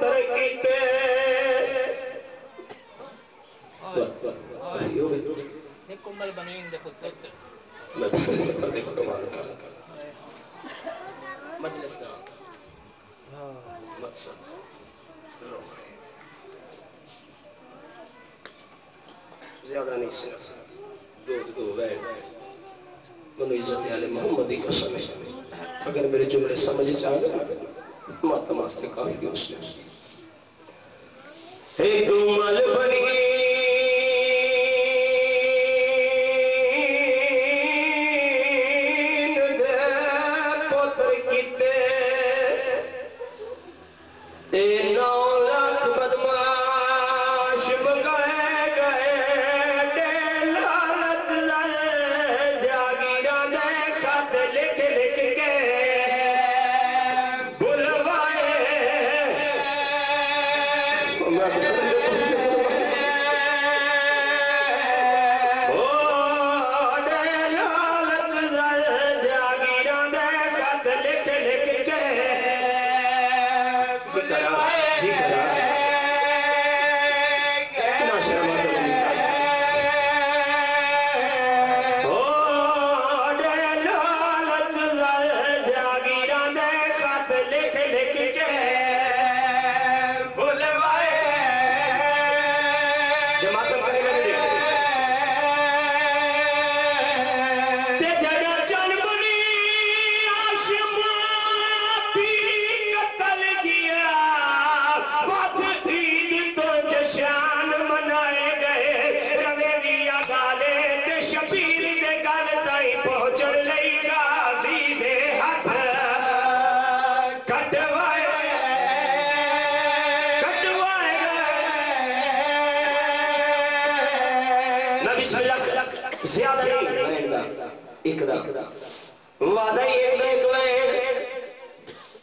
پوتر کیتے کمل بنوین دے پتر مجلس نہ مقصد زیادہ نہیں صرف دو غیر منو عزت علی محمد کی قسم ہے اگر میرے جملے سمجھ چاہ گئے ماتماس کے کافی اس نے ایک مل بنی وعدہ ایک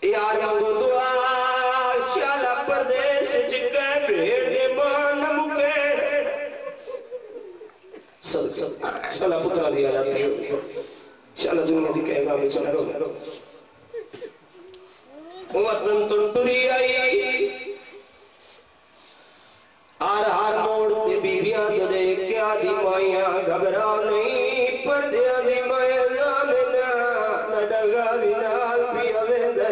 یار مانگو دعا چالا پردیس چکے بھیڑ کے مان مکے چالا پترا دیا جاتی ہو چالا دنیا دی کہے گا میں چلا رو وطن تنٹری آئی ہر موڑ کے بیویاں دے کیا دی مائیاں گھبرا نہیں پردیاں دی مائیاں نال پیا ویندے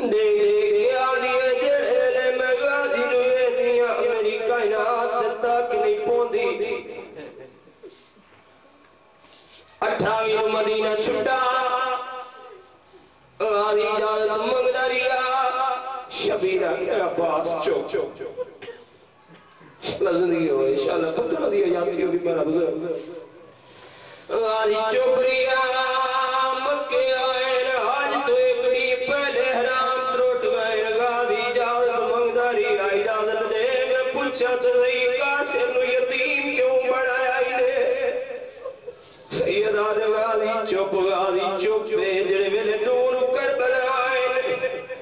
دیکھ آدھی جڑے میں غازی نو ویندیاں میری کائنات تک نہیں پوندی 28 مدینہ چھٹا غازی اجازت منگدا رہیا شبیر عباس چوک زندگی ہو انشاءاللہ پتہ دی جاتی ہوگی میرا بزرگ غازی چوکریا مکے آئے حج تو ایک دی پہلے حرام تروٹ گئے غازی اجازت منگداری اجازت دے میں پوچھا تو صحیح قاسم نو یتیم کیوں بڑھایا نے سیدہ غازی چپ دے جڑے ویلے دور کربلا آئے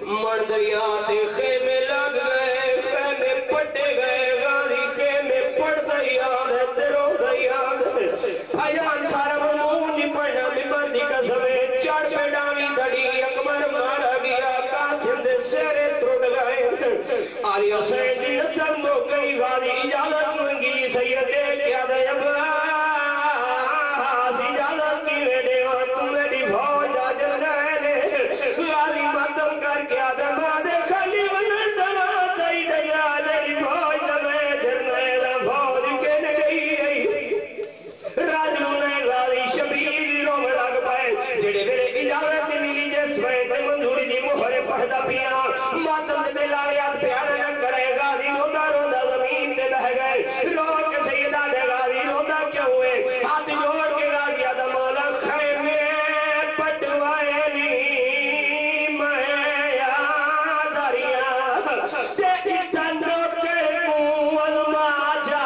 مر دریا تے خیمے لگ گئے خیمے پٹے گئے غازی خیمے پڑتا یاد ہے تیرو یاد ایان سارا ممون نہیں پڑھنا بمر دی قسمے چڑھ پیڑاوی دڑی اکبر مارا گیا قاسم دے سیرے ترٹ گئے آلی حسین دی نسل مو گئی غازی اجازت منگی سید کیا دے عباس اجازت کی ویڈے اور تم میری فوج آجل رہے لے غازی ماتم کر کے آدم آدھے خالی ونر دنا سی دیا میری فوج نمے جرنے فوج کے نگئی راجو نے غازی شبیر رو لگ پائے جڑے میرے اجازت ملی جس میں منظوری دی مہر پڑھتا پیا ماتم دے لاریات پیار نہ کرے غازی رودا زمین سے بہ گئے رو کے سیدہ دے غازی رودا کیوں ہوئے ہاتھ جوڑ کے غازی آدم مولا خیمے پٹوائے نی میں یاداریاں تے اتنو کے مول ماجا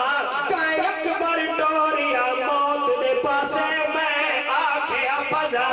کائے اکبر ٹوریا موت دے پاسے میں آکھے اپجا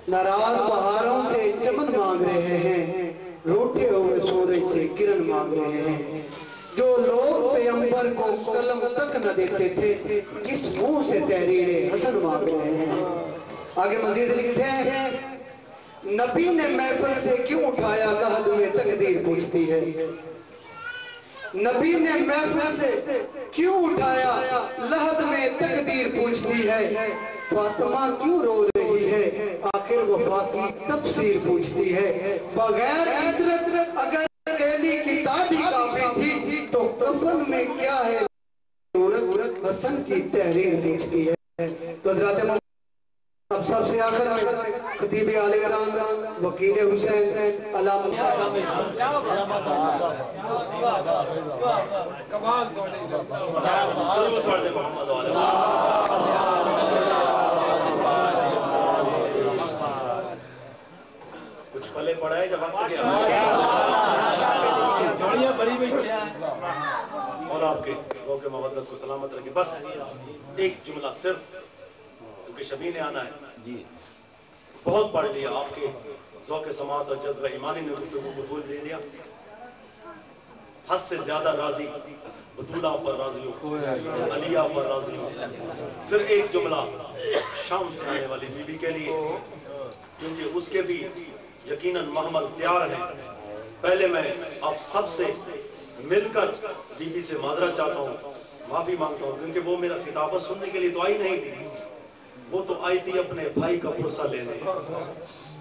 ناراض پہاڑوں سے چمن مانگ رہے ہیں، روٹے ہوئے سورج سے کرن مانگ رہے ہیں۔ جو لوگ پیغمبر کو قلم تک نہ دیتے تھے، کس منہ سے تحریر حسن مانگ رہے ہیں۔ آگے مزید لکھتے ہیں، نبی نے محفل سے کیوں اٹھایا، لحد میں تقدیر پوچھتی ہے۔ نبی نے محفل سے کیوں اٹھایا، لحد میں تقدیر پوچھتی ہے۔ فاطمہ کیوں رو رہی ہے، آخر وفا کی تفسیر پوچھتی ہے۔ بغیر عطر اگر ایلی کی داڑھی کافی تھی تو کفن میں کیا ہے، صورت حسن کی تحریر پوچھتی ہے۔ تو حضرات اب سب سے آخر میں خطیب عالی گراں وکیل حسین علامہ کچھ پلے پڑا ہے جب اور آپ کے ذوق مودت کو سلامت رکھے۔ بس ایک جملہ صرف، کیونکہ شبی نے آنا ہے، بہت پڑھ لیا، آپ کے ذوق سماعت اور جذبہ ایمانی نے گفتگو کو بھول دے دیا۔ حد سے زیادہ راضی بطولہ پر راضی ہوں، علیہ پر راضی ہوں۔ پھر ایک جملہ شام سے آنے والی بی بی کے لیے، کیونکہ اس کے بھی یقیناً محمل تیار ہیں۔ پہلے میں آپ سب سے مل کر بی بی سے معذرت چاہتا ہوں، معافی مانگتا ہوں، کیونکہ وہ میرا خطابت سننے کے لیے تو آئی نہیں تھی، وہ تو آئی تھی اپنے بھائی کا پرسہ لینے۔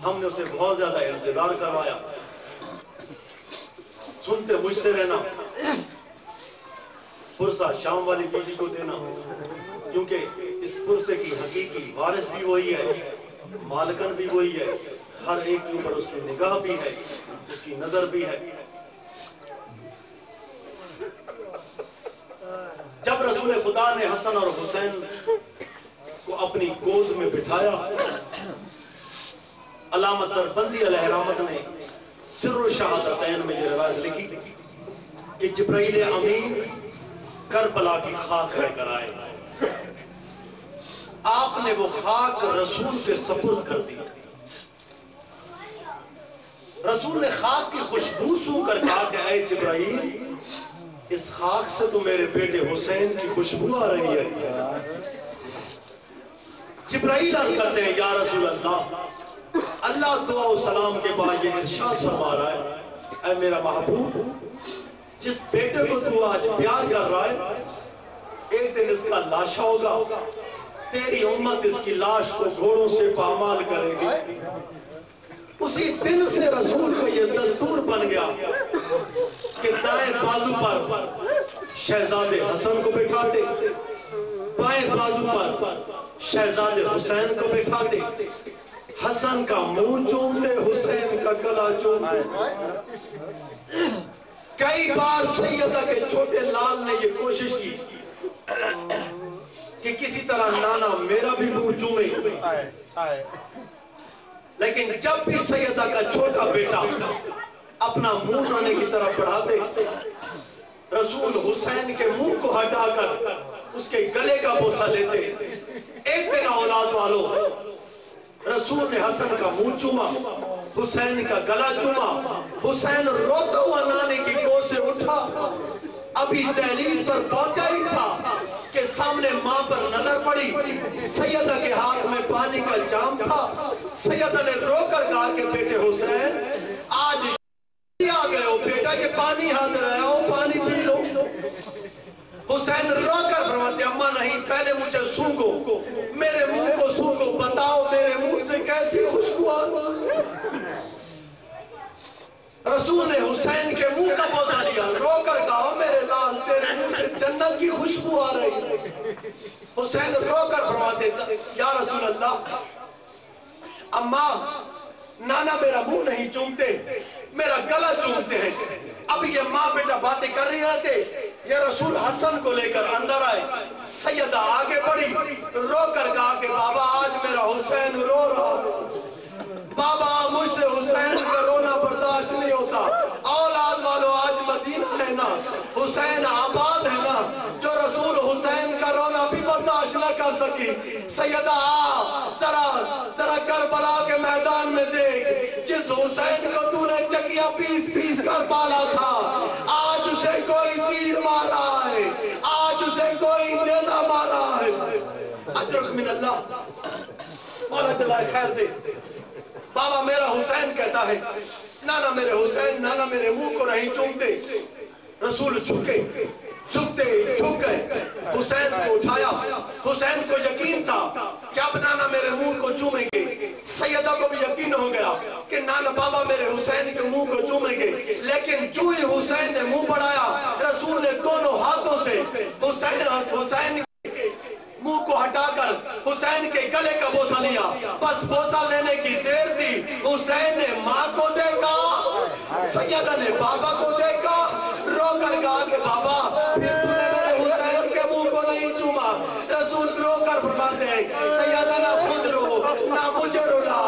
ہم نے اسے بہت زیادہ انتظار کروایا، سنتے مجھ سے رہنا، پرسہ شام والی بیوی کو دینا، کیونکہ اس پرسے کی حقیقی وارث بھی وہی ہے، مالکن بھی وہی ہے، ہر ایک کے اوپر اس کی نگاہ بھی ہے، اس کی نظر بھی ہے۔ جب رسول خدا نے حسن اور حسین کو اپنی گود میں بٹھایا، علامہ سربندی علیہ رحمت نے سر الشہادتین میں یہ روایت لکھی کہ جبرائیل امین کربلا کی خاک لے کر آئے، آپ نے وہ خاک رسول کے سپرد کر دی۔ رسول نے خاک کی خوشبو سو کر کہا کہ اے جبرائیل، اس خاک سے تو میرے بیٹے حسین کی خوشبو آ رہی ہے۔ جبرائیل عرض کرتے ہیں، یا رسول اللہ، اللہ دعا و سلام کے بعد یہ ارشاد فرما رہا ہے، اے میرا محبوب، جس بیٹے کو تو آج پیار کر رہا ہے، ایک دن اس کا لاشا ہوگا، تیری امت اس کی لاش کو گھوڑوں سے پامال کرے گی۔ اسی دن سے رسول کو یہ دستور بن گیا کہ دائیں بازو پر شہزادے حسن کو بٹھاتے، بائیں بازو پر شہزادے حسین کو بٹھاتے، حسن کا منہ چومتے، حسین کا گلا چومتے۔ کئی بار سیدہ کے چھوٹے لال نے یہ کوشش کی کہ کسی طرح نانا میرا بھی منہ چومے، لیکن جب بھی سیدہ کا چھوٹا بیٹا اپنا منہ نانے کی طرف بڑھاتے، رسول حسین کے منہ کو ہٹا کر اس کے گلے کا بوسہ لیتے۔ ایک دن اولاد والوں، رسول نے حسن کا منہ چوما، حسین کا گلا چوما، حسین روتا ہوا نانے کی گود سے اٹھا، ابھی دہلیز پر پہنچا ہی تھا کہ سامنے ماں پر نظر پڑی، سیدہ کے ہاتھ میں پانی کا جام تھا۔ سیدہ نے رو کر کہا کہ بیٹے حسین، آج آ گئے ہو بیٹا، یہ پانی حاضر ہے، آؤ پانی پی لو۔ حسین رو کر فرماتے، اماں نہیں، پہلے مجھے سونگو، میرے منہ کو سونگو، بتاؤ میرے منہ سے کیسی خوشبو آ رہی ہے۔ رسول نے حسین کے منہ کا بوسہ لیا، رو کر کہا میرے لال، تیرے منہ سے جنت کی خوشبو آ رہی ہے۔ حسین رو کر فرماتے، یا رسول اللہ، اماں نانا میرا منہ نہیں چومتے، میرا گلا چومتے ہیں۔ اب یہ ماں بیٹا باتیں کر رہی رہتے، یہ رسول حسن کو لے کر اندر آئے۔ سیدہ آگے بڑھی، رو کر کہا کہ بابا آج میرا حسین رو رہا ہے، بابا مجھ سے حسین کا رونا برداشت نہیں ہوتا۔ اولاد والو، آج مدینہ ہے نا، حسین آباد ہے نا، جو رسول حسین کا رونا بھی برداشت نہ کر سکے लगी, सैयदा जरा करबला के मैदान में देख, जिस हुसैन को तूने चकिया पीस पीस कर पाला था, आज उसे कोई तीर मारा है, आज उसे कोई नेजा मारा है। अजरक मिन अल्लाह, मौला जलाए खैर दे। बाबा मेरा हुसैन कहता है, नाना मेरे हुसैन, नाना मेरे मुंह को नहीं चूमते। रसूल झुक गए, हुसैन को उठाया। हुसैन को यकीन था कि अब नाना मेरे मुंह को चूमेंगे। सैयदा को भी यकीन हो गया कि नाना बाबा मेरे हुसैन के मुंह को चूमेंगे। लेकिन जो ही हुसैन ने मुंह बढ़ाया, रसूल ने दोनों हाथों से हुसैन मुंह को हटाकर हुसैन के गले का बोसा लिया। बस बोसा लेने की देर थी, हुसैन ने माँ को देखा, सैयदा ने बाबा को देखा, रोकर कहा कि बाबा फिर तूने मेरे हुसैन के मुंह को नहीं चूमा। रसूल रोकर फरमाते हैं, सैयदा ना खुद रो ना मुझे रुला,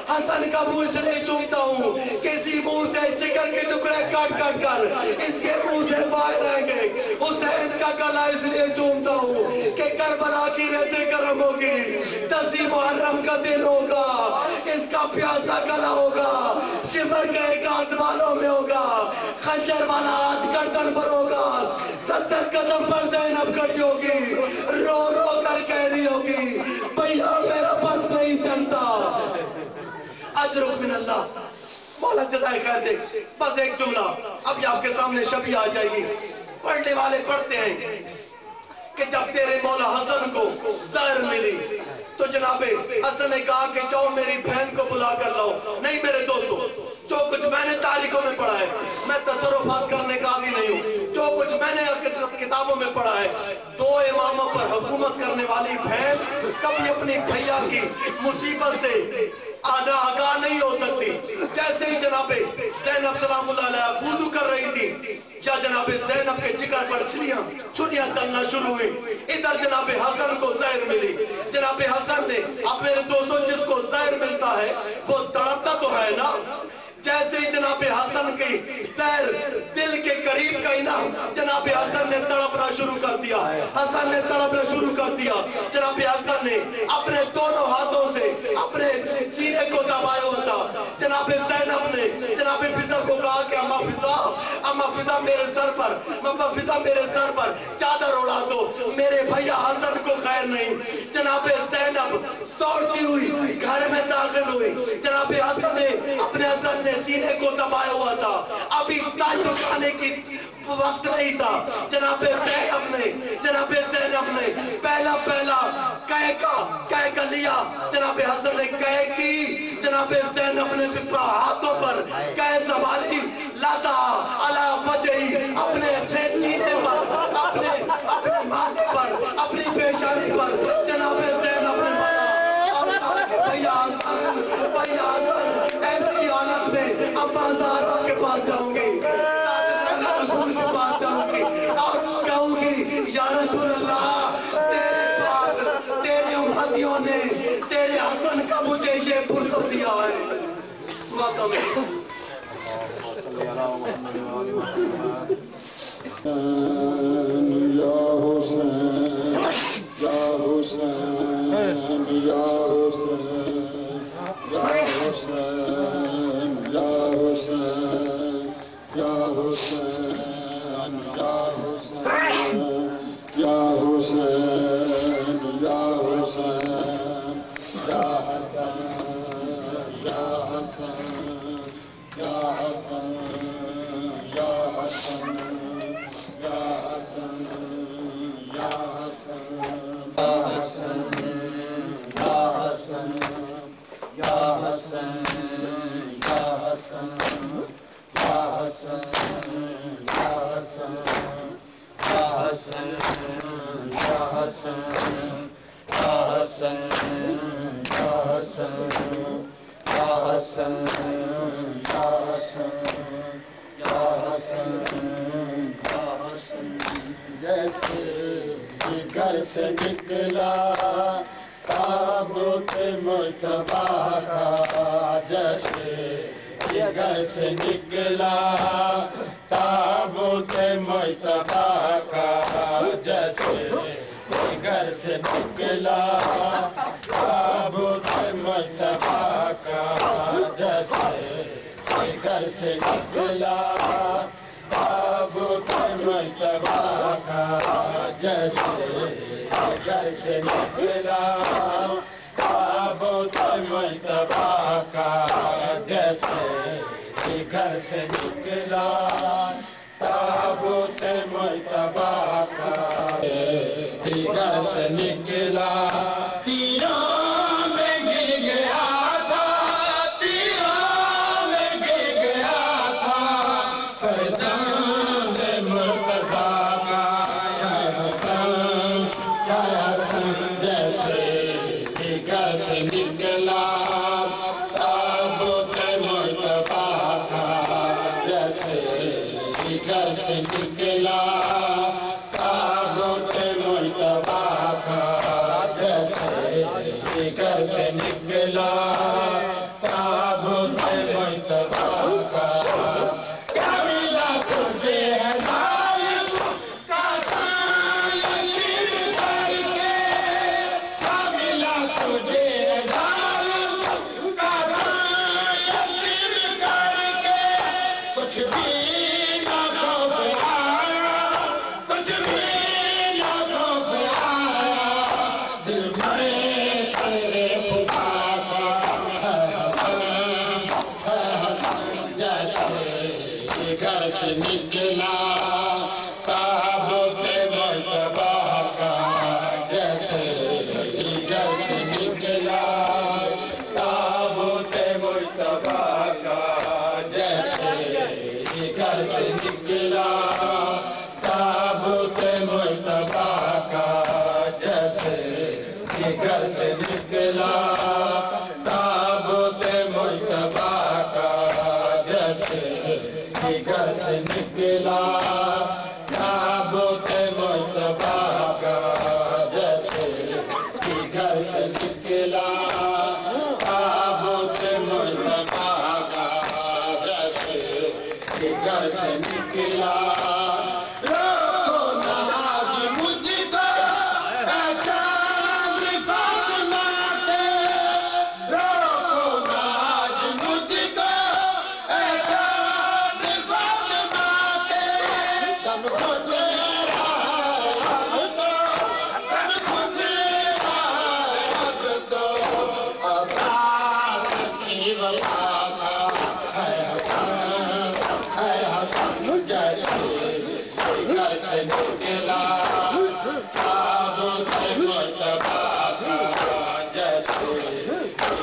हसन का मुंह इसलिए चूमता हूँ, किसी मुंह से चिकन के टुकड़े काट काट कर इसके मुंह से बाहर रहेंगे। हुसैन का गला इसलिए चूमता हूँ कि करबला की रेते गर्म होगी, 10 मुहर्रम का दिन होगा, इसका प्यासा गला होगा, शिमर के एक हाथ बालों में होगा, खंजर वाला हाथ गर्दन पर होगा, 70 कदम पर ज़ैनब खड़ी होगी, रो रो कर कह रही होगी, भैया मेरा बस नहीं चलता। अजरुक मिन अल्लाह, मौला जज़ाए खैर दे। बस एक जुमला अभी आपके सामने शबी आ जाएगी। पढ़ने वाले पढ़ते हैं कि जब तेरे मौला हसन को ज़हर मिली तो जनाबे हसन ने कहा कि जाओ मेरी बहन को बुला कर लाओ। नहीं मेरे दोस्तों, जो कुछ मैंने तारीखों में पढ़ा है, मैं तसर्रुफात करने का भी नहीं हूँ, जो कुछ मैंने किताबों में पढ़ा है, 2 इमामों पर हुकूमत करने वाली बहन कभी अपनी भैया की मुसीबत से आगाह नहीं हो सकती। जैसे ही जनाबे ज़ैनब सलामुल्लाह अलैहा वुज़ू कर रही थी, या जनाबे ज़ैनब के जिगर पर छुरियां चलना शुरू हुई, इधर जनाबे हसन को ज़हर मिली। जनाबे हसन ने, अब मेरे दोस्तों जिसको ज़हर मिलता है वो तड़पता तो है ना। जैसे ही जनाबे हसन की ज़हर दिल के करीब गई ना, जनाबे हसन ने तड़पना शुरू कर दिया, हसन ने तड़पना शुरू कर दिया। जनाबे हसन ने अपने दोनों हाथों से अपने सीने को दबाया हुआ था। जनाबे ज़ैनब ने जनाबे फिजा को कहा कि अम्मा फिजा मेरे सर पर, अम्मा फिजा मेरे सर पर चादर उड़ा दो, मेरे भैया हसन को खैर नहीं। जनाबे ज़ैनब दौड़ती हुई घर में दाखिल हुई। जनाबे हसन ने अपने हसन सीने को दबाया हुआ था, अभी ताजुब खाने की वक्त नहीं था। जनाबे ज़ैनब ने पहला कह कर लिया। जनाबे हसन ने कह की, जनाबे ज़ैनब ने हाथों पर कह संभाली, लाता अला वजही, अपने सीने पर, अपने माथे पर, अपनी पेशानी पर जनाबे ज़ैनब ने भैया ऐसी हालत में अब्बा ज़हरा के पास जाऊंगी, रसूल के पास जाऊंगी और कहूंगी, या रसूल अल्लाह, तेरे पास तेरे उम्मतियों ने तेरे हसन का मुझे ये फुर्सत दिया है। वाक़ई में या हुसैन या हुसैन या हुसैन या हुसैन या हुसैन या हुसैन या हुसैन या हुसैन या हुसैन या हसन या हसन या हसन या हसन या हसन या घर से निकला ताबूत मुस्तफा का, जैसे घर से निकला ताबूत मुस्तफा का, जैसे घर से से निकला ताबूत मुस्तफा का, जैसे घर से निकला ताबूत मुस्तफा का, जैसे घर से निकला ताबूत मुस्तफा का, जैसे घर से निकला ताबूत मुस्तफा का, घर से निकला तीरों में गिर गया था, तीरों में गिर गया था, फरजान मुर्तज़ा का, या हसन जैसे घर से निकला ताबूत मुस्तफा का, जैसे घर से निकला ताबूत मुस्तफा का, जैसे घर से निकला ताबूत मुस्तफा का, क्या मिला तुझे है जालिम का सायलीम करके, क्या मिला तुझे है जालिम का सायलीम करके, कुछ भी निकला ताबूत मुस्तफा का, जैसे घर से निकला ताबूत मुस्तफा का, जैसे घर से निकला ताबूत मुस्तफा का, जैसे घर से निकला ताबूत मुस्तफा का, जैसे घर से निकला ताबूत मुस्तफा का, जैसे घर से निकला ताबूत मुस्तफा का, जैसे घर से निकला। रोको ना आज मुझको चांद फातिमा से, रोको ना आज मुझको घर से निकला ताबूत मुस्तफा का, जैसे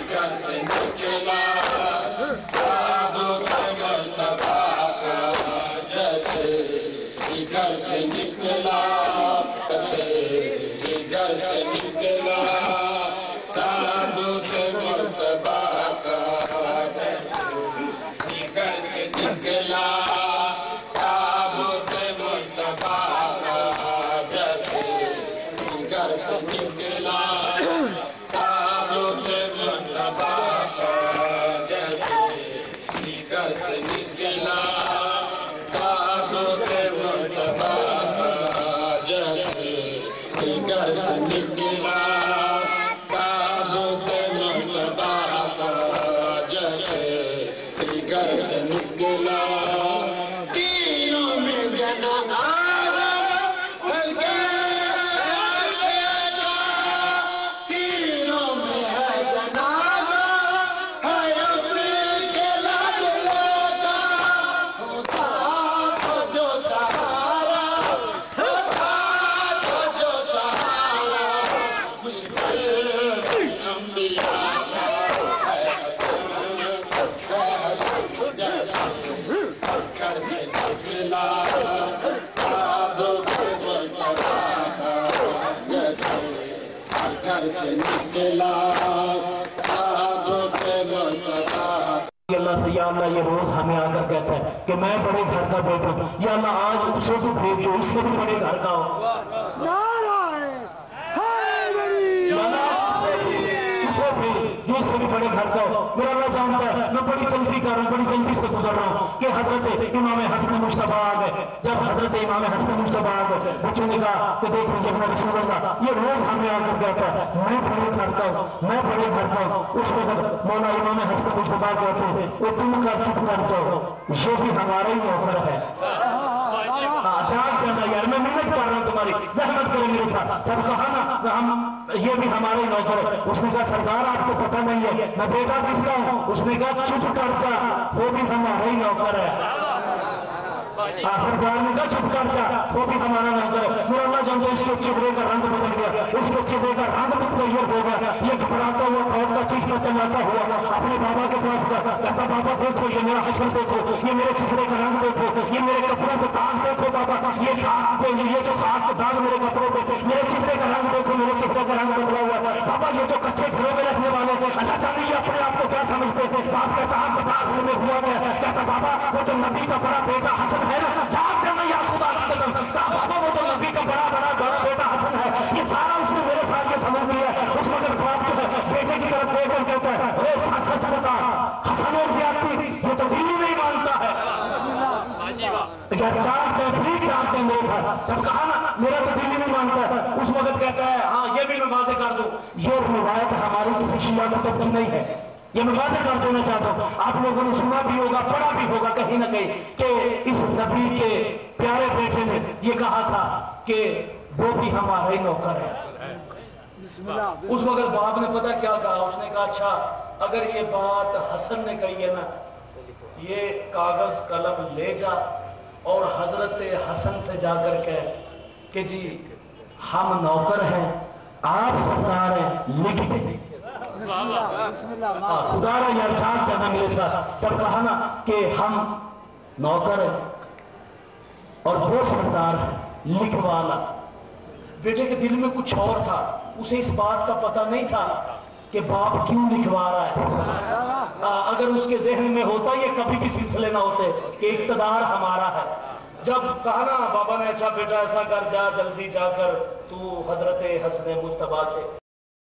घर से निकला ताबूत मुस्तफा का, जैसे घर से निकला, जैसे घर से निकला ताबूत मुस्तफा का, जैसे घर से निकला ताबूत मुस्तफा का, जैसे घर से निकला ताबूत मुस्तफा का, जैसे घर से निकला ताबूत मुस्तफा का, जैसे घर से निकला ताबूत मुस्तफा का, जैसे घर से निकला। तीनों में जना तीनों में है जनाजा, है उसके लाडले का, होता तो जो सहारा, होता तो जो सहारा, मुश्किल अंबिया का है घर से निकला ताबूत मुस्तफा का, जैसे घर से निकला ताबूत मुस्तफा। अल्लाह से या अल्लाह ये रोज हमें आकर कहता है कि मैं बड़े घर का बेटा हूँ, या अल्लाह आज उसे तो भेज जो उससे भी बड़े घर का हो, उसे भेज जो उससे भी बड़े घर का हो। मेरा अल्लाह जानता है मैं बड़ी जल्दी भी कर रहा हूँ, बड़ी जल्दी से गुजर रहा हूँ कि हजरत इमाम हसन मुश्तफा आ गए। जब हजरत इमाम हसन मुश्तफा आ गए, बच्चों ने कहा कि देख लीजिए अपना रसूलुल्लाह, ये रोज हमें आकर कहता है मैं बड़े घर का हूँ, मैं बड़े घर का हूँ। उस वक्त मौला इमाम हसन मुश्तफा कहते हैं वो तुम का चुप कर जाओ, ये भी हमारा ही नौकर है। आजाद करना यार, मैं मेहनत कर रहा हूँ तुम्हारी, जहमत करो मेरे साथ। जब कहा ना हम ये भी हमारे नौकर है, उसने कहा सरदार आपको पता नहीं है मैं बेटा किसका हूँ? उसने कहा चुप कर जा, वो भी हमारा ही नौकर है। सरदार ने कहा चुप कर जा, वो भी हमारा नौकर है। फिर अल्लाह जानते इसके चेहरे का रंग बदल गया, इसके चेहरे का रंग मुतगय्यर हो गया। ये घबराता हुआ दौड़ता चीखता चलाता हुआ अपने बाबा के पास गया, कहता बाबा देखो ये मेरा हश्र देखो, ये मेरे चेहरे का रंग देखो, ये मेरे कपड़ों के दाग देखो बाबा, ये जो खास के दाग मेरे कपड़ों पे, मेरे चेहरे का रंग देखो, मेरे चेहरे का रंग बदला हुआ है बाबा। ये जो कच्चे घरों में रखने वाले थे, अल्लाह जाने ये अपने आप को क्या समझते थे। बाप कहता आप बता में हुआ गया, कहता बाबा वो जो नबी का बड़ा बेटा हसन है ना, जाग करना या खुदा की कसम, कहा बाबा वो तो नबी का बड़ा बेटा हसन है। ये सारा उसने मेरे साथ ये समझ लिया। उस वक्त बाप जो है बेटे की तरफ देखकर कहता है अरे सच बता, हसन और ज्यादती ये तो दिल ही नहीं मानता है। मेरे साथ जब कहा ना मेरा तो दिल ही नहीं मानता है, उस वक्त कहता है हाँ ये भी मैं वादे कर दूं, ये रिवायत हमारी किसी शिया कुतुब की नहीं है, ये मैं वादे कर देना चाहता हूँ। आप लोगों ने सुना भी होगा, पढ़ा भी होगा कहीं ना कहीं कि इस नबी के प्यारे बेटे ने ये कहा था कि वो भी हमारा ही नौकर है। उस वक्त बाप ने पता क्या कहा, उसने कहा अच्छा अगर ये बात हसन ने कही है ना, ये कागज कलम ले जा और हजरत हसन से जाकर कह कि जी हम नौकर हैं, आप सरदार हैं, लिख दे। खुदारा यार जान जाना मेरे साथ। जब कहा ना कि हम नौकर हैं और वो सरदार है, लिखवाना। बेटे के दिल में कुछ और था, उसे इस बात का पता नहीं था कि बाप क्यों लिखवा रहा है। अगर उसके जहन में होता ये कभी भी सिलसिले ना होते कि इक़्तिदार हमारा है। जब कहा ना बाबा ने अच्छा बेटा ऐसा कर, जा जल्दी जाकर तू हजरत हसन मुस्तफा से